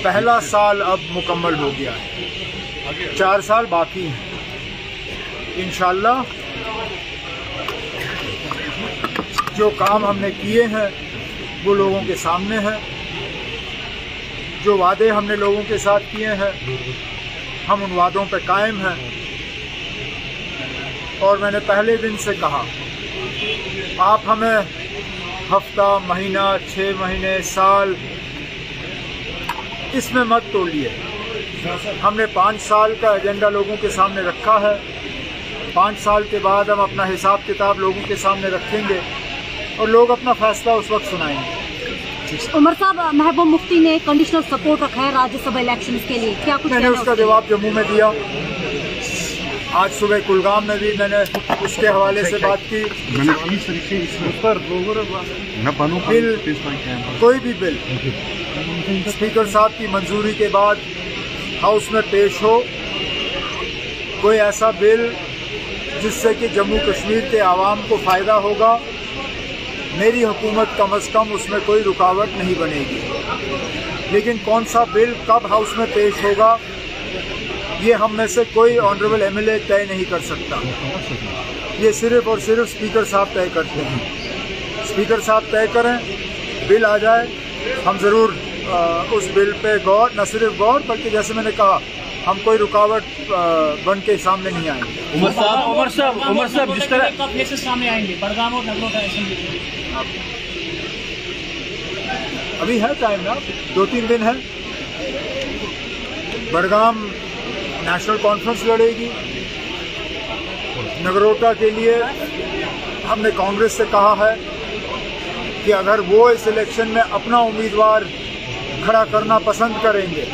पहला साल अब मुकम्मल हो गया है, 4 साल बाकी हैं। इंशाअल्लाह जो काम हमने किए हैं वो लोगों के सामने है। जो वादे हमने लोगों के साथ किए हैं हम उन वादों पर कायम हैं। और मैंने पहले दिन से कहा, आप हमें हफ्ता, महीना, 6 महीने, साल इसमें मत तोलिए। हमने 5 साल का एजेंडा लोगों के सामने रखा है। 5 साल के बाद हम अपना हिसाब किताब लोगों के सामने रखेंगे और लोग अपना फैसला उस वक्त सुनाएंगे। उमर साहब, महबूब मुफ्ती ने कंडीशनल सपोर्ट रखा है राज्यसभा इलेक्शन के लिए, क्या कुछ मैंने उसका जवाब जम्मू में दिया। आज सुबह कुलगाम में भी मैंने उसके हवाले से बात की। बिल, कोई भी बिल स्पीकर साहब की मंजूरी के बाद हाउस में पेश हो, कोई ऐसा बिल जिससे कि जम्मू कश्मीर के आवाम को फ़ायदा होगा, मेरी हुकूमत कम अज़ कम उसमें कोई रुकावट नहीं बनेगी। लेकिन कौन सा बिल कब हाउस में पेश होगा ये हम में से कोई ऑनरेबल एमएलए तय नहीं कर सकता। ये सिर्फ और सिर्फ स्पीकर साहब तय करते हैं। स्पीकर साहब तय करें, बिल आ जाए, हम ज़रूर उस बिल पे गौर, न सिर्फ गौर बल्कि जैसे मैंने कहा हम कोई रुकावट बन के सामने नहीं आएंगे। उमर साहब जिस तरह कब केसेस सामने आएंगे बड़गाम और नगरोटा असेंबली के? अभी है टाइम ना, 2-3 दिन है। बड़गाम नेशनल कॉन्फ्रेंस लड़ेगी। नगरोटा के लिए हमने कांग्रेस से कहा है कि अगर वो इस इलेक्शन में अपना उम्मीदवार खड़ा करना पसंद करेंगे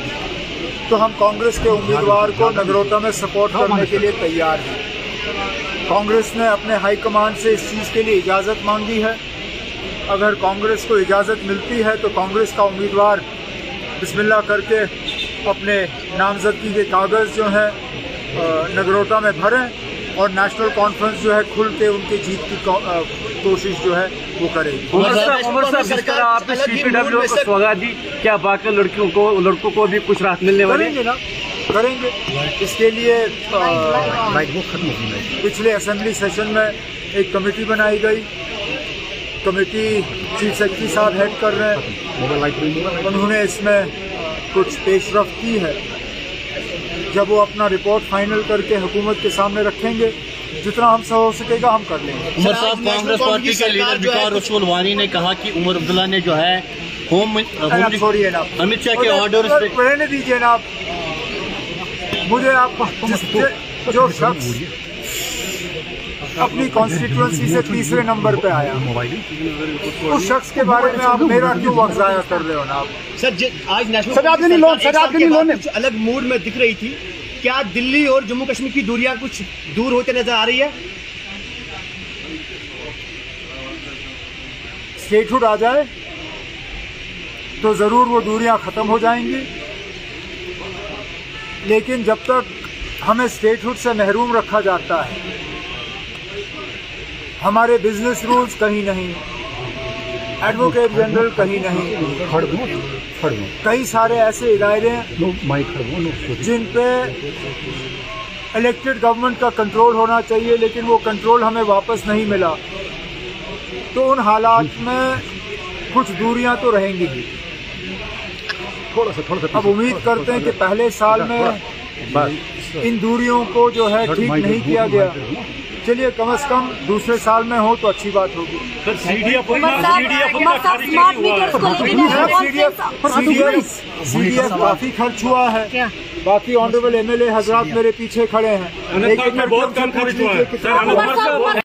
तो हम कांग्रेस के उम्मीदवार को नगरोटा में सपोर्ट करने के लिए तैयार हैं। कांग्रेस ने अपने हाईकमान से इस चीज़ के लिए इजाज़त मांगी है। अगर कांग्रेस को इजाज़त मिलती है तो कांग्रेस का उम्मीदवार बिस्मिल्लाह करके अपने नामजदगी के कागज़ जो हैं नगरोटा में भरें और नेशनल कॉन्फ्रेंस जो है खुल के उनकी जीत की कोशिश जो है वो करेगी। उमर साहब जिस तरह आपने CPW को सौगात दी, क्या बाकी लड़कों को भी कुछ राहत मिलने वाली करेंगे ना? करेंगे। इसके लिए पिछले असेंबली सेशन में एक कमेटी बनाई गई। कमेटी चीफ सेक्रेटरी साहब हेड कर रहे हैं। उन्होंने इसमें कुछ पेशरफ्त की है। जब वो अपना रिपोर्ट फाइनल करके हुकूमत के सामने रखेंगे, जितना हमसे हो सकेगा हम कर लेंगे। उमर साहब, कांग्रेस पार्टी के लीडर विकार रसूल वानी ने कहा कि उमर अब्दुल्ला ने जो है छोड़िए ना, अमित शाह के ऑर्डर रहने दीजिए ना। मुझे आप जो शख्स अपनी कॉन्स्टिट्यूएंसी से तीसरे नंबर पे आया, उस शख्स के बारे में आप मेरा क्यों वक्त ज़ाया कर रहे हो ना? सर, आज नेशनल कुछ अलग मूड में दिख रही थी। क्या दिल्ली और जम्मू कश्मीर की दूरियां कुछ दूर होते नजर आ रही है? स्टेटहुड आ जाए तो ज़रूर वो दूरियां ख़त्म हो जाएंगी। लेकिन जब तक हमें स्टेटहुड से महरूम रखा जाता है, हमारे बिजनेस रूल्स कहीं नहीं, एडवोकेट जनरल कहीं नहीं, कई सारे ऐसे इदारे हैं जिन पे इलेक्टेड गवर्नमेंट का कंट्रोल होना चाहिए लेकिन वो कंट्रोल हमें वापस नहीं मिला, तो उन हालात में कुछ दूरियां तो रहेंगी ही। अब उम्मीद करते हैं कि पहले साल में इन दूरियों को जो है ठीक नहीं किया गया। चलिए कम से कम दूसरे साल में हो तो अच्छी बात होगी। CDF काफी खर्च हुआ है। बाकी ऑनरेबल एमएलए हजरात मेरे पीछे खड़े हैं। बहुत कम खर्च हुआ है।